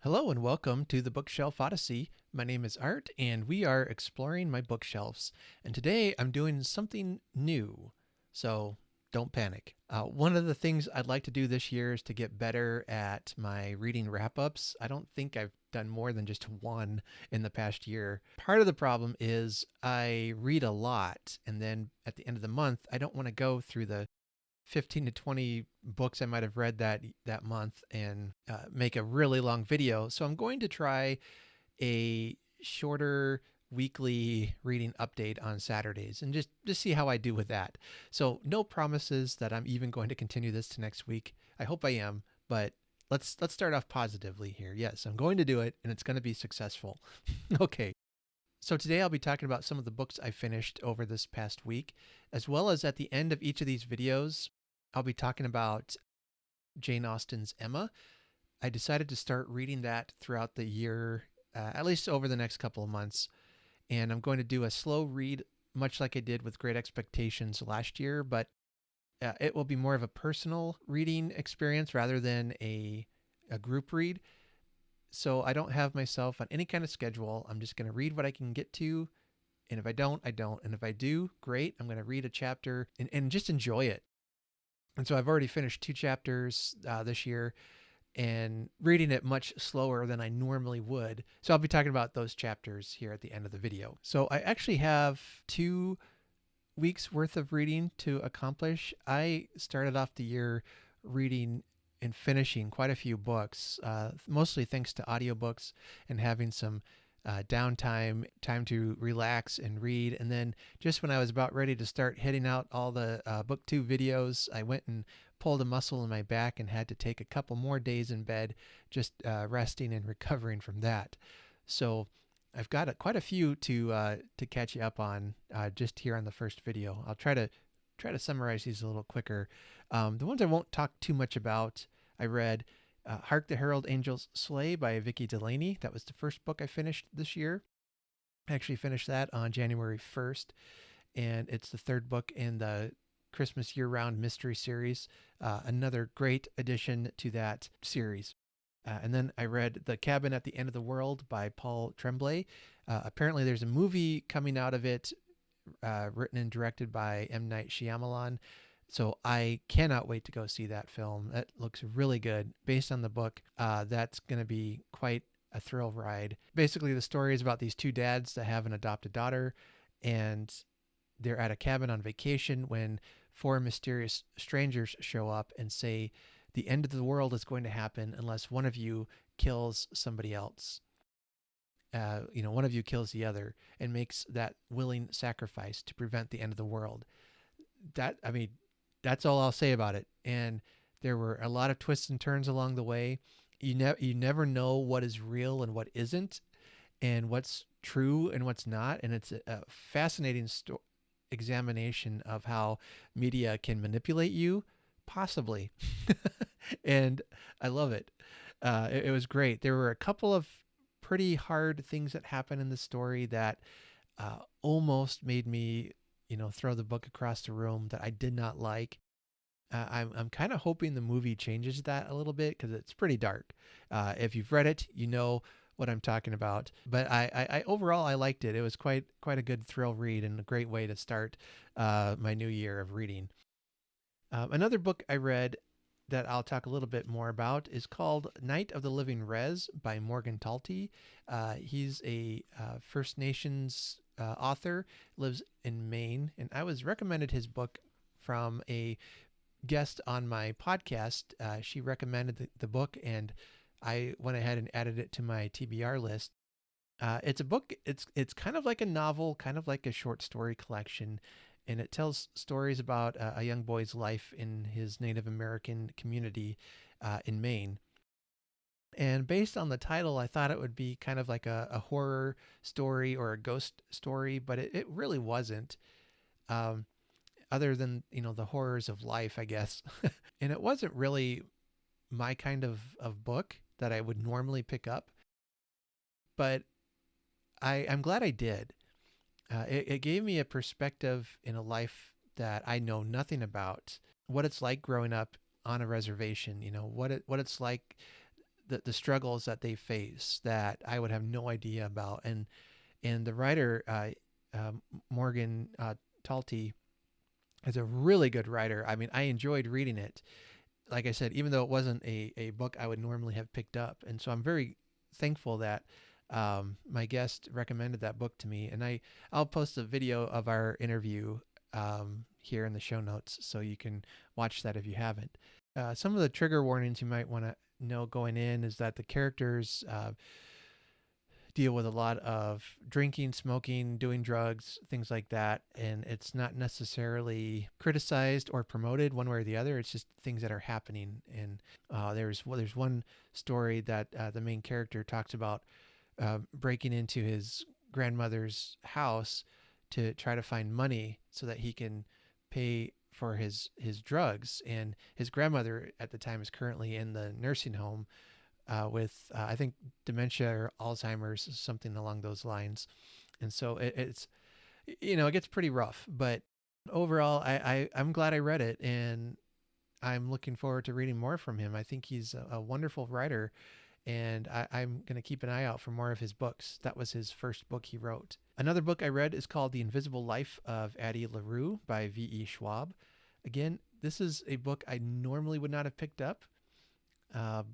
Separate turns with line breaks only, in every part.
Hello and welcome to the Bookshelf Odyssey. My name is Art and we are exploring my bookshelves. And today I'm doing something new, so don't panic. One of the things I'd like to do this year is to get better at my reading wrap ups. I don't think I've done more than just one in the past year. Part of the problem is I read a lot, and then at the end of the month, I don't want to go through the 15 to 20 books I might have read that month and make a really long video. So I'm going to try a shorter weekly reading update on Saturdays and just see how I do with that. So no promises that I'm even going to continue this to next week. I hope I am, but let's start off positively here. Yes, I'm going to do it and it's going to be successful. Okay. So today I'll be talking about some of the books I finished over this past week, as well as at the end of each of these videos, I'll be talking about Jane Austen's Emma. I decided to start reading that throughout the year, at least over the next couple of months. And I'm going to do a slow read, much like I did with Great Expectations last year, but it will be more of a personal reading experience rather than a group read. So I don't have myself on any kind of schedule. I'm just going to read what I can get to. And if I don't, I don't. And if I do, great. I'm going to read a chapter and just enjoy it. And so I've already finished 2 chapters this year and reading it much slower than I normally would. So I'll be talking about those chapters here at the end of the video. So I actually have 2 weeks worth of reading to accomplish. I started off the year reading and finishing quite a few books, mostly thanks to audiobooks and having some downtime, time to relax and read. And then just when I was about ready to start hitting out all the booktube videos, I went and pulled a muscle in my back and had to take a couple more days in bed, just resting and recovering from that. So I've got quite a few to catch you up on just here on the first video. I'll try to summarize these a little quicker. The ones I won't talk too much about, I read Hark, the Herald Angels Slay by Vicki Delaney. That was the first book I finished this year. I actually finished that on January 1st, and it's the 3rd book in the Christmas year-round mystery series. Another great addition to that series. And then I read The Cabin at the End of the World by Paul Tremblay. Apparently there's a movie coming out of it, written and directed by M. Night Shyamalan. So I cannot wait to go see that film. That looks really good. Based on the book, that's going to be quite a thrill ride. Basically, the story is about these 2 dads that have an adopted daughter, and they're at a cabin on vacation when 4 mysterious strangers show up and say, the end of the world is going to happen unless one of you kills somebody else. One of you kills the other and makes that willing sacrifice to prevent the end of the world. That's all I'll say about it. And there were a lot of twists and turns along the way. You never know what is real and what isn't, and what's true and what's not. And it's a fascinating examination of how media can manipulate you, possibly. And I love it. It was great. There were a couple of pretty hard things that happened in the story that almost made me throw the book across the room that I did not like. I'm kind of hoping the movie changes that a little bit because it's pretty dark. If you've read it, you know what I'm talking about. But I overall I liked it. It was quite a good thrill read and a great way to start my new year of reading. Another book I read that I'll talk a little bit more about is called Night of the Living Rez by Morgan Talty. He's a First Nations author, lives in Maine, and I was recommended his book from a guest on my podcast. She recommended the book, and I went ahead and added it to my TBR list. It's a book. It's kind of like a novel, kind of like a short story collection, and it tells stories about a young boy's life in his Native American community in Maine. And based on the title, I thought it would be kind of like a horror story or a ghost story, but it really wasn't. Other than the horrors of life, I guess. And it wasn't really my kind of book that I would normally pick up, but I'm glad I did. It gave me a perspective in a life that I know nothing about, what it's like growing up on a reservation, what it's like the struggles that they face that I would have no idea about. And the writer, Morgan Talty, is a really good writer. I mean, I enjoyed reading it. Like I said, even though it wasn't a book I would normally have picked up. And so I'm very thankful that my guest recommended that book to me. And I'll post a video of our interview here in the show notes so you can watch that if you haven't. Some of the trigger warnings you might want to know going in is that the characters deal with a lot of drinking, smoking, doing drugs, things like that. And it's not necessarily criticized or promoted one way or the other. It's just things that are happening. And there's one story that the main character talks about breaking into his grandmother's house to try to find money so that he can pay for his drugs. And his grandmother at the time is currently in the nursing home with I think dementia or Alzheimer's, something along those lines. And so it's it gets pretty rough. But overall, I'm glad I read it, and I'm looking forward to reading more from him. I think he's a wonderful writer, and I'm going to keep an eye out for more of his books. That was his first book he wrote. Another book I read is called The Invisible Life of Addie LaRue by V.E. Schwab. Again, this is a book I normally would not have picked up.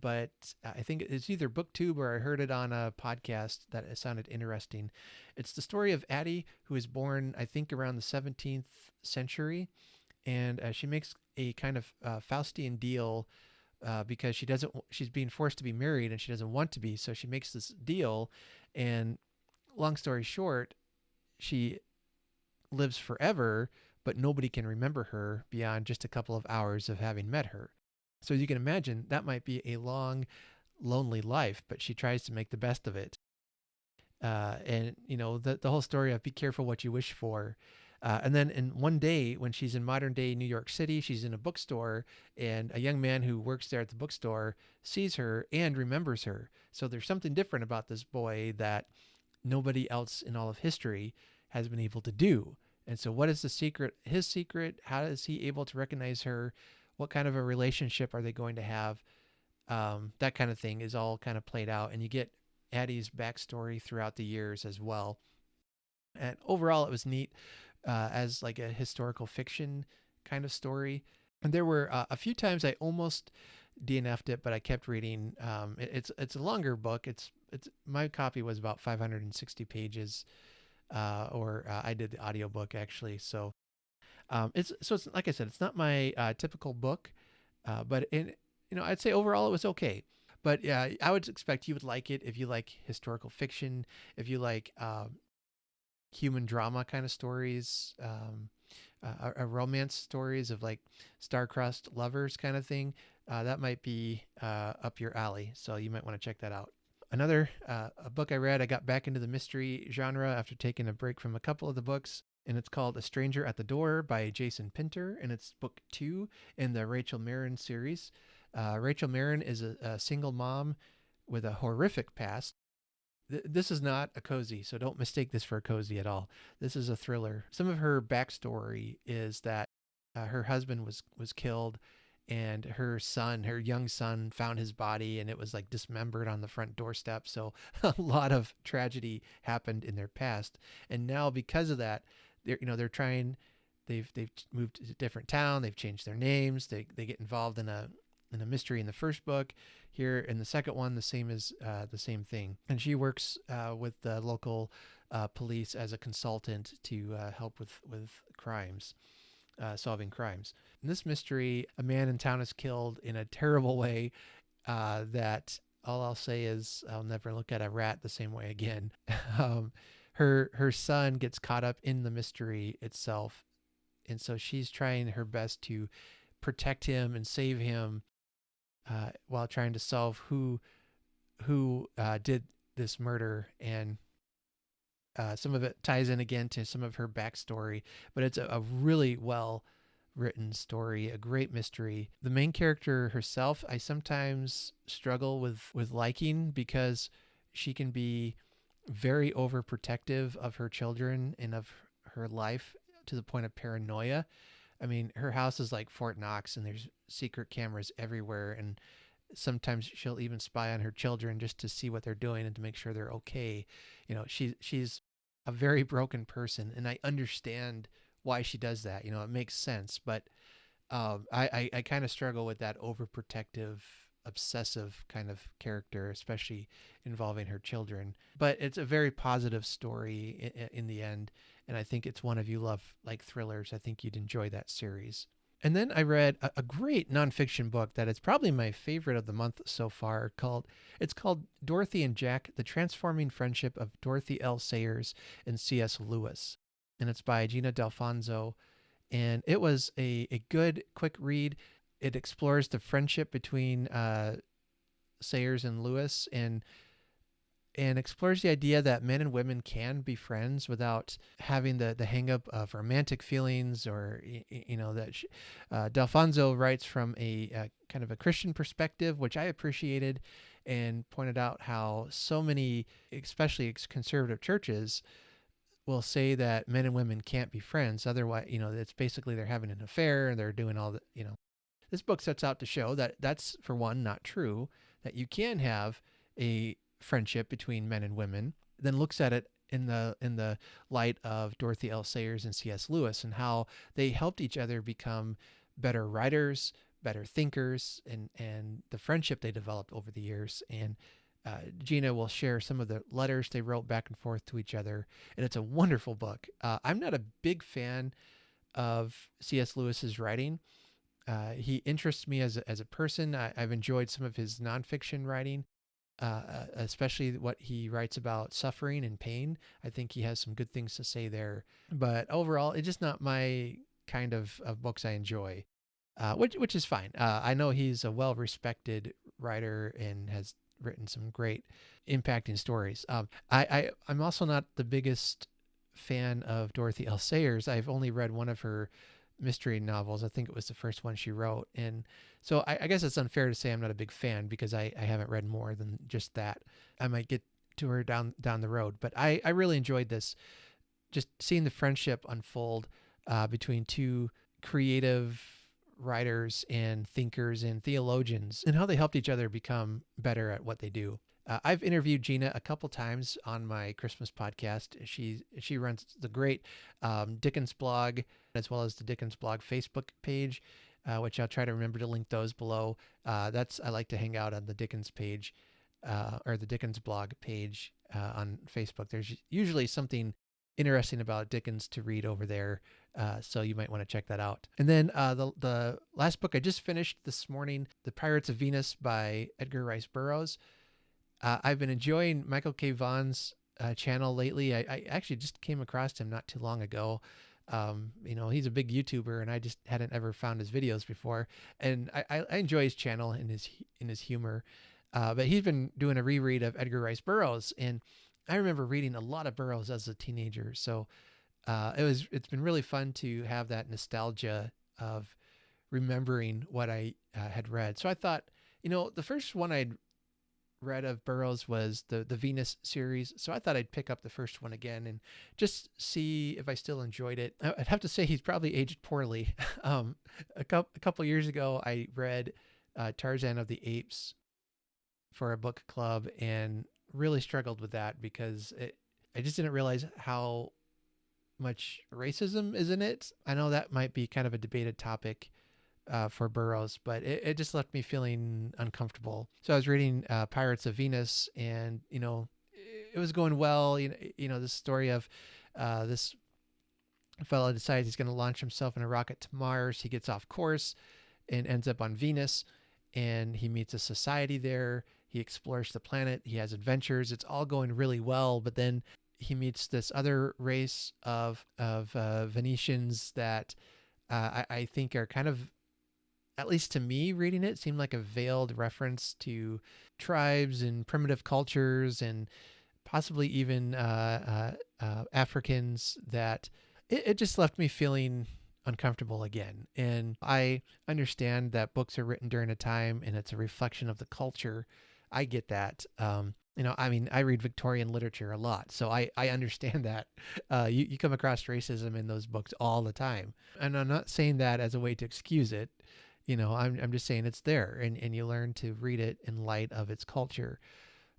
But I think it's either booktube or I heard it on a podcast that it sounded interesting. It's the story of Addie, who is born, I think, around the 17th century. And she makes a kind of Faustian deal because she's being forced to be married and she doesn't want to be. So she makes this deal. And long story short, she lives forever, but nobody can remember her beyond just a couple of hours of having met her. So as you can imagine, that might be a long, lonely life, but she tries to make the best of it. And, the whole story of be careful what you wish for. And then in one day when she's in modern day New York City, she's in a bookstore, and a young man who works there at the bookstore sees her and remembers her. So there's something different about this boy that nobody else in all of history has been able to do. And so what is the secret? His secret? How is he able to recognize her? What kind of a relationship are they going to have? That kind of thing is all kind of played out. And you get Addie's backstory throughout the years as well. And overall, it was neat as like a historical fiction kind of story. And there were a few times I almost DNF'd it, but I kept reading. It's a longer book. It's my copy was about 560 pages, or I did the audiobook actually. So it's like I said, it's not my typical book, but I'd say overall it was okay. But yeah, I would expect you would like it if you like historical fiction, if you like human drama kind of stories, a romance stories of like star-crossed lovers kind of thing. That might be up your alley, so you might want to check that out. Another a book I read, I got back into the mystery genre after taking a break from a couple of the books, and it's called A Stranger at the Door by Jason Pinter, and it's book 2 in the Rachel Marin series. Rachel Marin is a single mom with a horrific past. This is not a cozy, so don't mistake this for a cozy at all. This is a thriller. Some of her backstory is that her husband was killed, and her young son, found his body, and it was like dismembered on the front doorstep. So a lot of tragedy happened in their past, and now because of that, they're trying. They've moved to a different town. They've changed their names. They get involved in a mystery in the first book. Here in the second one, the same thing. And she works with the local police as a consultant to help with crimes, solving crimes. In this mystery, a man in town is killed in a terrible way that all I'll say is I'll never look at a rat the same way again. Her son gets caught up in the mystery itself, and so she's trying her best to protect him and save him while trying to solve who did this murder. And some of it ties in again to some of her backstory, but it's a really well written story, a great mystery. The main character herself, I sometimes struggle with liking because she can be very overprotective of her children and of her life to the point of paranoia. I mean, her house is like Fort Knox, and there's secret cameras everywhere, and sometimes she'll even spy on her children just to see what they're doing and to make sure they're okay. She's a very broken person, and I understand why she does that. It makes sense, but I kind of struggle with that overprotective, obsessive kind of character, especially involving her children. But it's a very positive story in the end, and I think it's one of you love like thrillers. I think you'd enjoy that series. And then I read a great nonfiction book that is probably my favorite of the month so far. It's called Dorothy and Jack: The Transforming Friendship of Dorothy L. Sayers and C.S. Lewis, and it's by Gina Dalfonzo. And it was a good, quick read. It explores the friendship between Sayers and Lewis, and explores the idea that men and women can be friends without having the hang up of romantic feelings, or Dalfonzo writes from a kind of a Christian perspective, which I appreciated, and pointed out how so many, especially conservative churches, will say that men and women can't be friends. Otherwise, it's basically they're having an affair and they're doing all the, This book sets out to show that that's, for one, not true, that you can have a friendship between men and women, then looks at it in the light of Dorothy L. Sayers and C.S. Lewis, and how they helped each other become better writers, better thinkers, and the friendship they developed over the years. And Gina will share some of the letters they wrote back and forth to each other, and it's a wonderful book. I'm not a big fan of C.S. Lewis's writing. He interests me as a person. I've enjoyed some of his nonfiction writing, especially what he writes about suffering and pain. I think he has some good things to say there. But overall, it's just not my kind of books I enjoy, which is fine. I know he's a well-respected writer and has written some great impacting stories. I'm also not the biggest fan of Dorothy L. Sayers. I've only read one of her mystery novels. I think it was the first one she wrote. And so I guess it's unfair to say I'm not a big fan, because I haven't read more than just that. I might get to her down the road. But I really enjoyed this, just seeing the friendship unfold between two creative writers and thinkers and theologians, and how they helped each other become better at what they do. I've interviewed Gina a couple times on my Christmas podcast. She runs the great Dickens blog, as well as the Dickens blog Facebook page, which I'll try to remember to link those below. I like to hang out on the Dickens page, or the Dickens blog page on Facebook. There's usually something interesting about Dickens to read over there, so you might want to check that out. And then the last book I just finished this morning, The Pirates of Venus by Edgar Rice Burroughs. I've been enjoying Michael K. Vaughan's channel lately. I actually just came across him not too long ago. He's a big YouTuber, and I just hadn't ever found his videos before. And I enjoy his channel and his humor. But he's been doing a reread of Edgar Rice Burroughs, and I remember reading a lot of Burroughs as a teenager. So it's been really fun to have that nostalgia of remembering what I had read. So I thought, the first one I'd read of Burroughs was the Venus series. So I thought I'd pick up the first one again and just see if I still enjoyed it. I'd have to say he's probably aged poorly. A couple years ago, I read Tarzan of the Apes for a book club, and really struggled with that, because I just didn't realize how much racism is in it. I know that might be kind of a debated topic for Burroughs, but it just left me feeling uncomfortable. So I was reading Pirates of Venus, and it was going well. This story of this fellow decides he's going to launch himself in a rocket to Mars. He gets off course and ends up on Venus, and he meets a society there. He explores the planet. He has adventures. It's all going really well, but then he meets this other race of Venetians that I think are kind of, at least to me reading it, seemed like a veiled reference to tribes and primitive cultures, and possibly even Africans, that it just left me feeling uncomfortable again. And I understand that books are written during a time and it's a reflection of the culture. I get that. I read Victorian literature a lot, so I understand that. You come across racism in those books all the time. And I'm not saying that as a way to excuse it. I'm just saying it's there, and you learn to read it in light of its culture.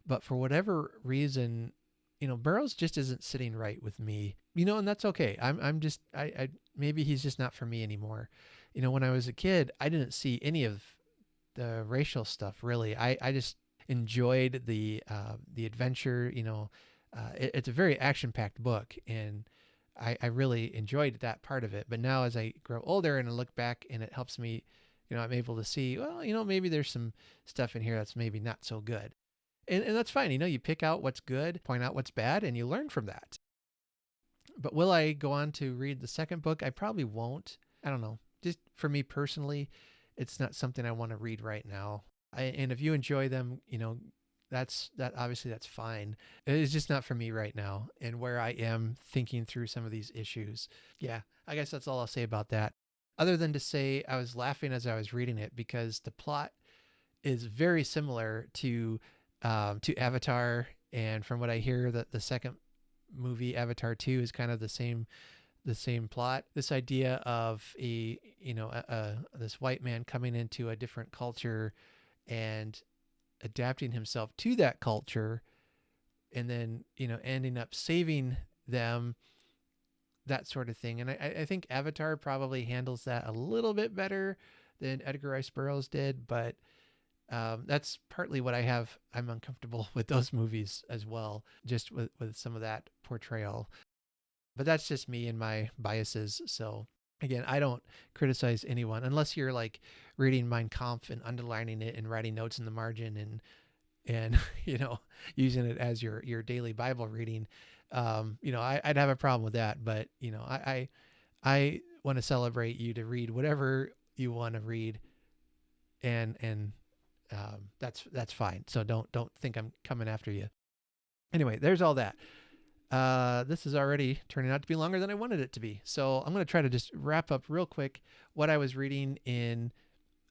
But for whatever reason, Burroughs just isn't sitting right with me, and that's okay. I'm just, I maybe he's just not for me anymore. When I was a kid, I didn't see any of the racial stuff really. I just enjoyed the adventure. It's a very action packed book, and I really enjoyed that part of it. But now as I grow older and I look back, and it helps me, I'm able to see, well, maybe there's some stuff in here that's maybe not so good. And that's fine. You pick out what's good, point out what's bad, and you learn from that. But will I go on to read the second book? I probably won't. I don't know. Just for me personally, it's not something I want to read right now. And if you enjoy them, obviously that's fine. It's just not for me right now, and where I am thinking through some of these issues. Yeah, I guess that's all I'll say about that. Other than to say I was laughing as I was reading it because the plot is very similar to Avatar, and from what I hear, that the second movie, Avatar 2, is kind of the same plot. This idea of this white man coming into a different culture and adapting himself to that culture, and then ending up saving them, that sort of thing. And I think Avatar probably handles that a little bit better than Edgar Rice Burroughs did, but that's partly what I'm uncomfortable with those movies as well, just with some of that portrayal. But that's just me and my biases. So again, I don't criticize anyone unless you're like reading Mein Kampf and underlining it and writing notes in the margin and using it as your daily Bible reading. I'd have a problem with that. But I want to celebrate you to read whatever you want to read, and that's fine. So don't think I'm coming after you. Anyway, there's all that. This is already turning out to be longer than I wanted it to be. So I'm going to try to just wrap up real quick what I was reading in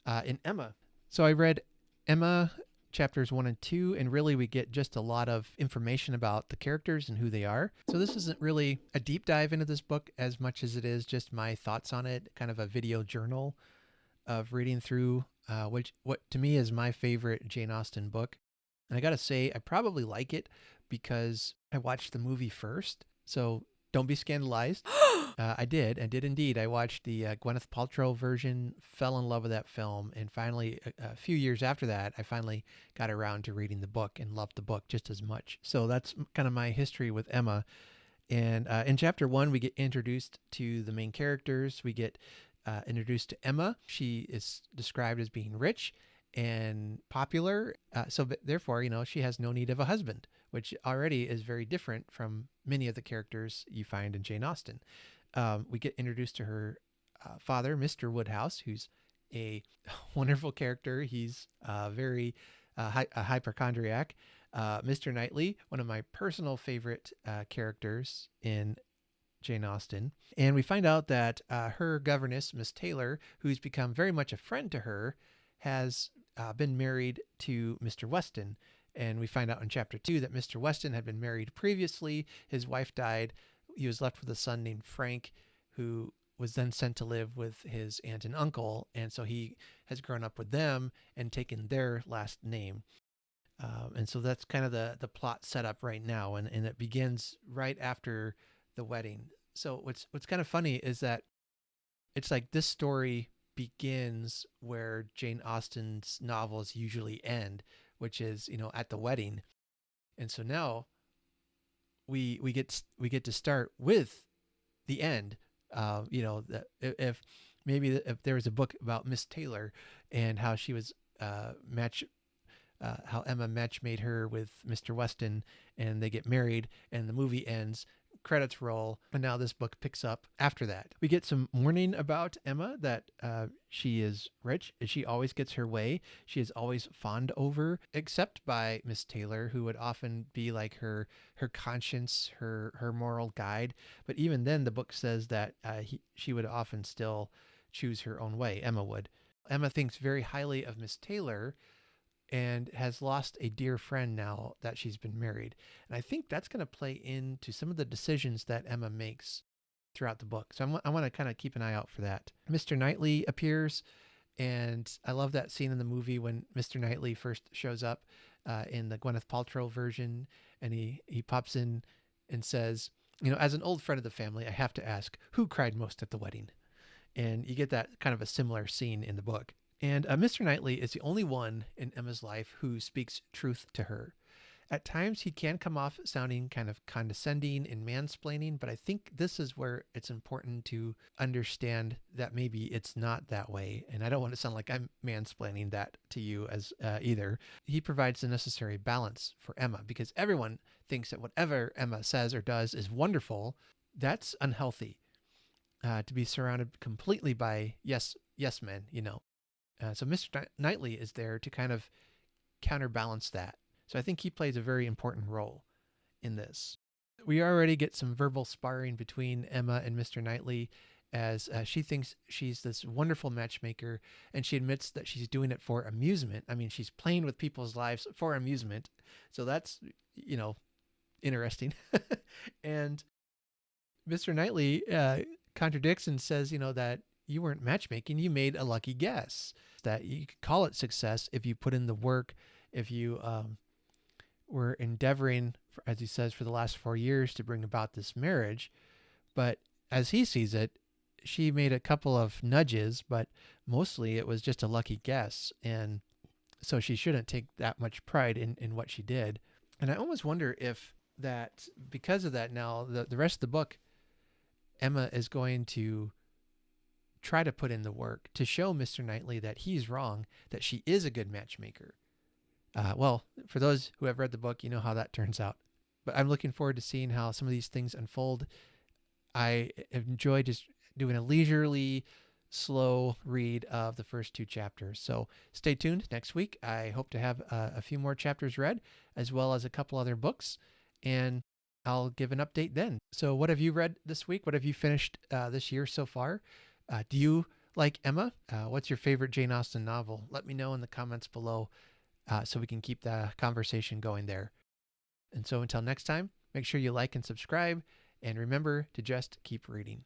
Emma. So I read Emma chapters 1 and 2, and really we get just a lot of information about the characters and who they are. So this isn't really a deep dive into this book as much as it is just my thoughts on it, kind of a video journal of reading through what to me is my favorite Jane Austen book. And I got to say, I probably like it because I watched the movie first. So don't be scandalized. I did indeed. I watched the Gwyneth Paltrow version, fell in love with that film, and finally, a few years after that, I finally got around to reading the book and loved the book just as much. So that's kind of my history with Emma. And in chapter 1, we get introduced to the main characters. We get introduced to Emma. She is described as being rich and popular. So therefore, she has no need of a husband, which already is very different from many of the characters you find in Jane Austen. We get introduced to her father, Mr. Woodhouse, who's a wonderful character. He's very a hypochondriac. Mr. Knightley, one of my personal favorite characters in Jane Austen. And we find out that her governess, Miss Taylor, who's become very much a friend to her, has been married to Mr. Weston. And we find out in chapter 2 that Mr. Weston had been married previously. His wife died. He was left with a son named Frank, who was then sent to live with his aunt and uncle. And so he has grown up with them and taken their last name. And so that's kind of the plot setup right now. And it begins right after the wedding. So what's kind of funny is that it's like this story begins where Jane Austen's novels usually end, which is, at the wedding. And so now we get to start with the end. If there was a book about Miss Taylor and how she was how Emma made her with Mr. Weston, and they get married, and the movie ends, credits roll, and now this book picks up after that. We get some warning about Emma that she is rich, and she always gets her way. She is always fawned over, except by Miss Taylor, who would often be like her conscience, her moral guide. But even then, the book says that she would often still choose her own way. Emma would. Emma thinks very highly of Miss Taylor, and has lost a dear friend now that she's been married. And I think that's going to play into some of the decisions that Emma makes throughout the book. So I want to kind of keep an eye out for that. Mr. Knightley appears, And I love that scene in the movie when Mr. Knightley first shows up in the Gwyneth Paltrow version, and he pops in and says, as an old friend of the family, I have to ask, who cried most at the wedding? And you get that kind of a similar scene in the book. And Mr. Knightley is the only one in Emma's life who speaks truth to her. At times, he can come off sounding kind of condescending and mansplaining, but I think this is where it's important to understand that maybe it's not that way. And I don't want to sound like I'm mansplaining that to you as either. He provides the necessary balance for Emma because everyone thinks that whatever Emma says or does is wonderful. That's unhealthy. To be surrounded completely by yes men, So Mr. Knightley is there to kind of counterbalance that. So I think he plays a very important role in this. We already get some verbal sparring between Emma and Mr. Knightley as she thinks she's this wonderful matchmaker, and she admits that she's doing it for amusement. I mean, she's playing with people's lives for amusement. So that's, interesting. And Mr. Knightley contradicts and says, that you weren't matchmaking, you made a lucky guess. That you could call it success if you put in the work, if you were endeavoring, as he says, for the last 4 years to bring about this marriage. But as he sees it, she made a couple of nudges, but mostly it was just a lucky guess. And so she shouldn't take that much pride in what she did. And I almost wonder if that, because of that now, the rest of the book, Emma is going to try to put in the work to show Mr. Knightley that he's wrong, that she is a good matchmaker. Well, for those who have read the book, you know how that turns out. But I'm looking forward to seeing how some of these things unfold. I enjoy just doing a leisurely, slow read of the first 2 chapters. So stay tuned next week. I hope to have a few more chapters read, as well as a couple other books, and I'll give an update then. So what have you read this week? What have you finished this year so far? Do you like Emma? What's your favorite Jane Austen novel? Let me know in the comments below so we can keep the conversation going there. And so until next time, make sure you like and subscribe, and remember to just keep reading.